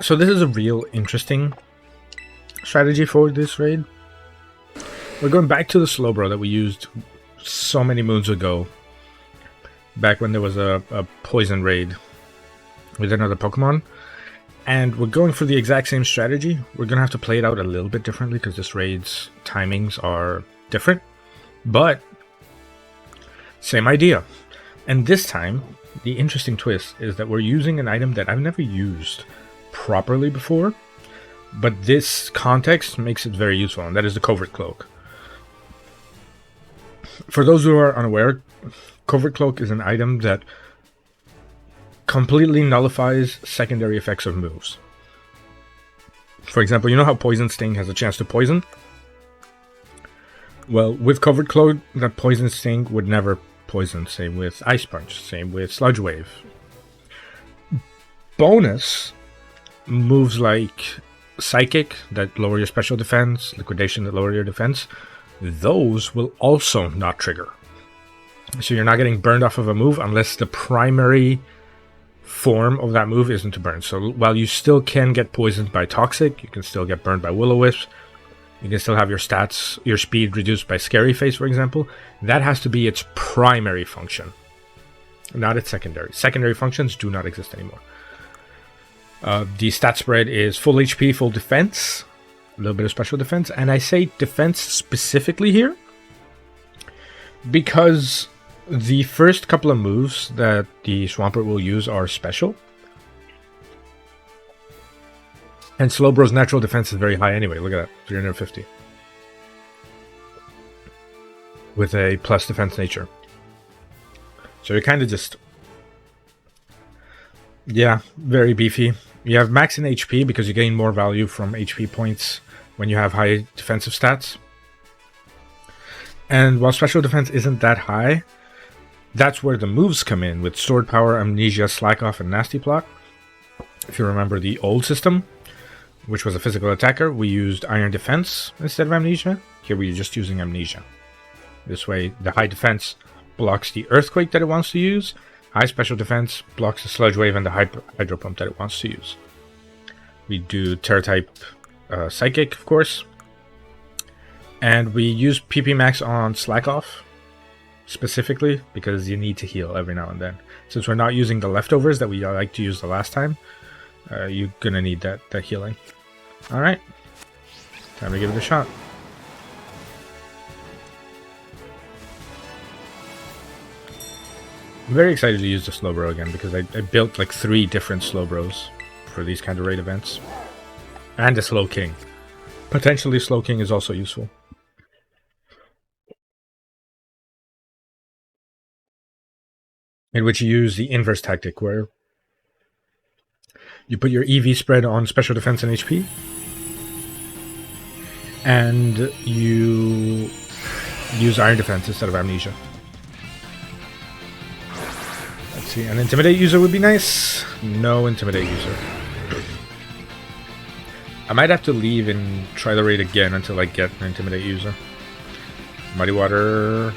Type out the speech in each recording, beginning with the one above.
So this is a real interesting strategy for this raid. We're going back to the Slowbro that we used so many moons ago, back when there was a poison raid with another Pokemon, and we're going for the exact same strategy. We're going to have to play it out a little bit differently because this raid's timings are different, but same idea. And this time, the interesting twist is that we're using an item that I've never used properly before, but this context makes it very useful, and that is the Covert Cloak. For those who are unaware, Covert Cloak is an item that completely nullifies secondary effects of moves. For example, you know how Poison Sting has a chance to poison? Well, with Covert Cloak, that Poison Sting would never poison. Same with Ice Punch, same with Sludge Wave. Bonus, moves like Psychic that lower your special defense, Liquidation that lower your defense, those will also not trigger. So you're not getting burned off of a move unless the primary form of that move isn't to burn. So while you still can get poisoned by Toxic, you can still get burned by Will-O-Wisp, you can still have your stats, your speed reduced by Scary Face, for example. That has to be its primary function, not its secondary. Secondary functions do not exist anymore. The stat spread is full HP, full defense, a little bit of special defense, and I say defense specifically here because the first couple of moves that the Swampert will use are special. And Slowbro's natural defense is very high anyway. Look at that, 350. With a plus defense nature. So you're kind of just... yeah, very beefy. You have max in HP because you gain more value from HP points when you have high defensive stats. And while special defense isn't that high, that's where the moves come in with Sword Power, Amnesia, Slack Off, and Nasty Plot. If you remember the old system, which was a physical attacker, we used Iron Defense instead of Amnesia. Here we're just using Amnesia. This way, the high defense blocks the Earthquake that it wants to use. High special defense blocks the Sludge Wave and the Hydro Pump that it wants to use. We do Terra type Psychic, of course. And we use PP Max on Slack Off specifically because you need to heal every now and then. Since we're not using the leftovers that we like to use the last time, you're gonna need that healing. Alright, time to give it a shot. I'm very excited to use the Slowbro again because I built like 3 different Slowbros for these kind of raid events. And the Slow King. Potentially Slow King is also useful. In which you use the inverse tactic where you put your EV spread on special defense and HP, and you use Iron Defense instead of Amnesia. Let's see, an Intimidate user would be nice. No Intimidate user. I might have to leave and try the raid again until I get an Intimidate user. Muddy Water.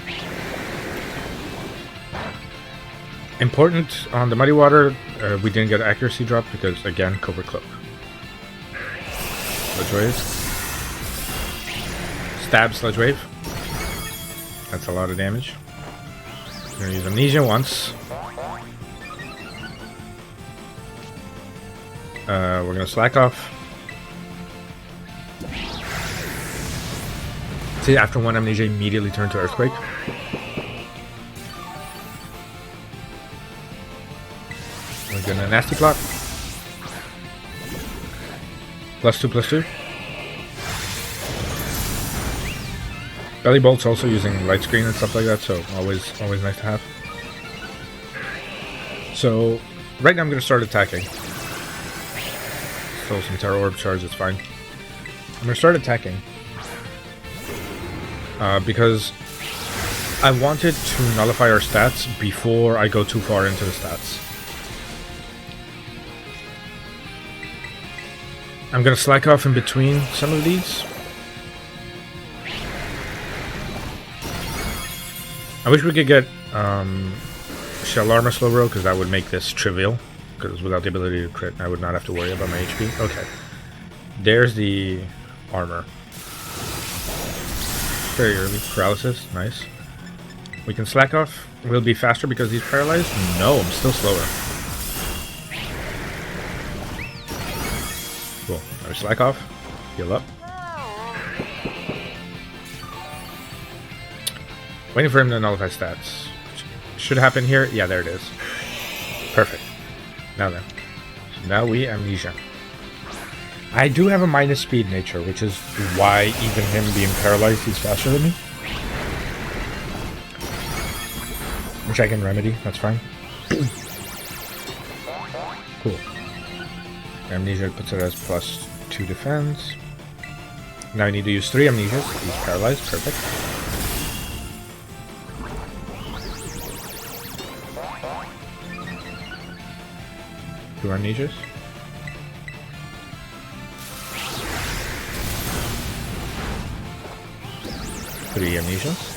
Important on the Muddy Water, we didn't get accuracy drop because, again, Covert Cloak. Sludge Wave. Stab Sludge Wave. That's a lot of damage. We're going to use Amnesia once. We're going to Slack Off. See, after one Amnesia, immediately turn to Earthquake. We're going to Nasty Plot. +2/+2. Belly Bolt's also using Light Screen and stuff like that, so always nice to have. So, right now I'm going to start attacking. Throw some Terra Orb Charge, it's fine. I'm going to start attacking. Because I wanted to nullify our stats before I go too far into the stats. I'm going to Slack Off in between some of these. I wish we could get Shell Armor Slowbro, because that would make this trivial. because without the ability to crit, I would not have to worry about my HP. Okay. There's the armor. Very early. Paralysis. Nice. We can slack off. We'll be faster because he's paralyzed? No, I'm still slower. Cool. Now we slack off. Heal up. Waiting for him to nullify stats. Should happen here. Yeah, there it is. Perfect. Now then. So now we amnesia. I do have a minus speed nature, which is why even him being paralyzed, he's faster than me. Which I can remedy, that's fine. Cool. Amnesia puts it as +2 defense. Now I need to use 3 amnesias. He's paralyzed, perfect. Two amnesias. Three amnesias.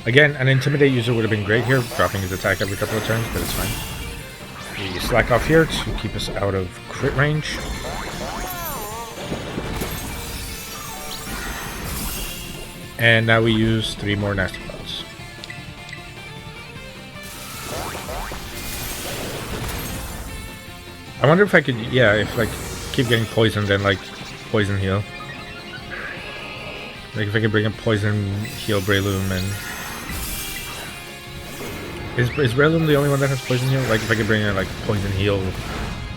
Again, an intimidate user would have been great here, dropping his attack every couple of turns, but it's fine. We slack off here to keep us out of crit range. And now we use 3 more nasty pots. I wonder if I could, yeah, if like keep getting poisoned and like poison heal. Like if I could bring a poison heal Breloom and... Is Breloom the only one that has poison heal? Like if I could bring in like poison heal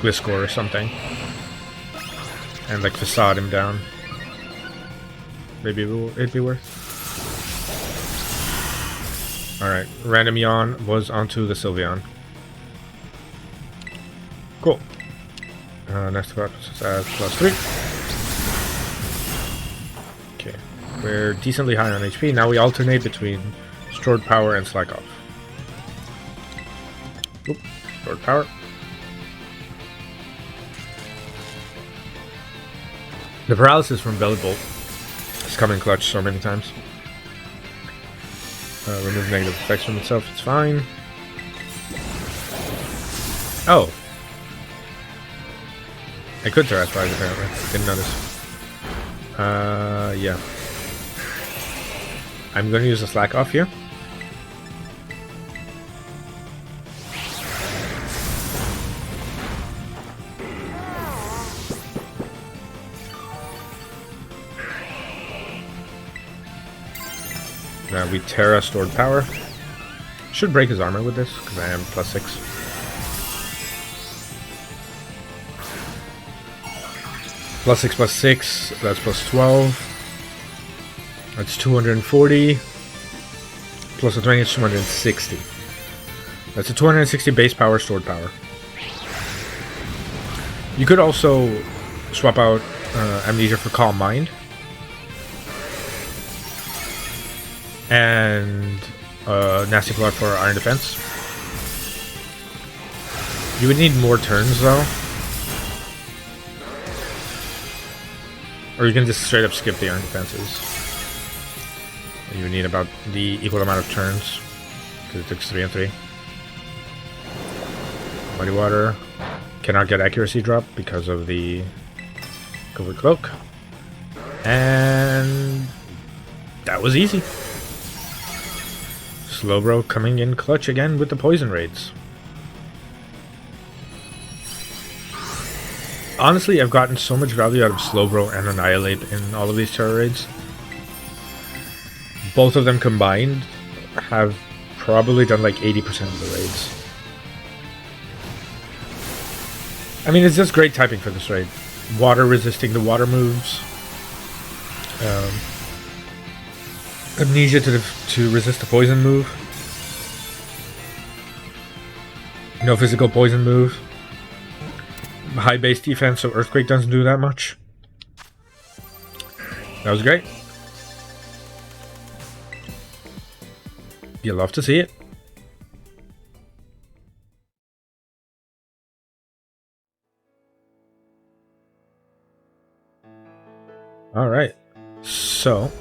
Gliscor or something. And like facade him down. Maybe it'd be worth. Alright, random yawn was onto the Sylveon. Cool. Next part is +3. Okay, we're decently high on HP. Now we alternate between stored power and slack off. Oop, stored power. The paralysis from Belly Bolt has come in clutch so many times. Remove negative effects from itself, it's fine. Oh. I could terastalize apparently. Didn't notice. Yeah. I'm going to use a slack off here. Now we Tera stored power. Should break his armor with this because I am +6. +6/+6, that's +12. That's 240. Plus a 20 is 260. That's a 260 base power, stored power. You could also swap out Amnesia for Calm Mind. And Nasty Plot for Iron Defense. You would need more turns though. Or you can just straight up skip the Iron Defenses. You would need about the equal amount of turns. Because it takes 3 and 3. Muddy Water. Cannot get accuracy drop because of the Covert Cloak. And that was easy. Slowbro coming in clutch again with the poison raids. Honestly, I've gotten so much value out of Slowbro and Annihilate in all of these terror raids. Both of them combined have probably done like 80% of the raids. I mean, it's just great typing for this raid. Water resisting the water moves. Amnesia to resist the poison move. No physical poison move. High base defense, so Earthquake doesn't do that much. That was great. You love to see it. Alright, so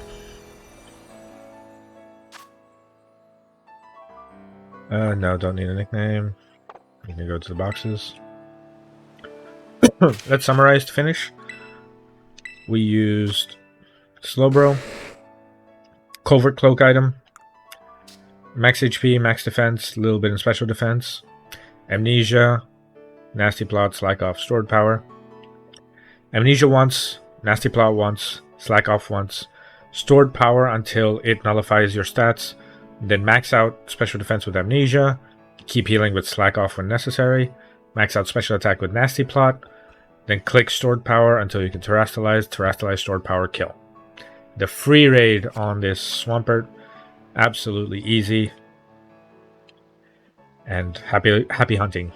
no, don't need a nickname. You can go to the boxes. Let's summarize to finish. We used Slowbro, Covert cloak item, max HP, max defense, a little bit in special defense, Amnesia, nasty plot, slack off, stored power. Amnesia once, nasty plot once, slack off once, stored power until it nullifies your stats, then max out special defense with Amnesia, keep healing with slack off when necessary, max out special attack with nasty plot, then click stored power until you can terastalize stored power, kill. The free raid on this Swampert, absolutely easy, and happy hunting.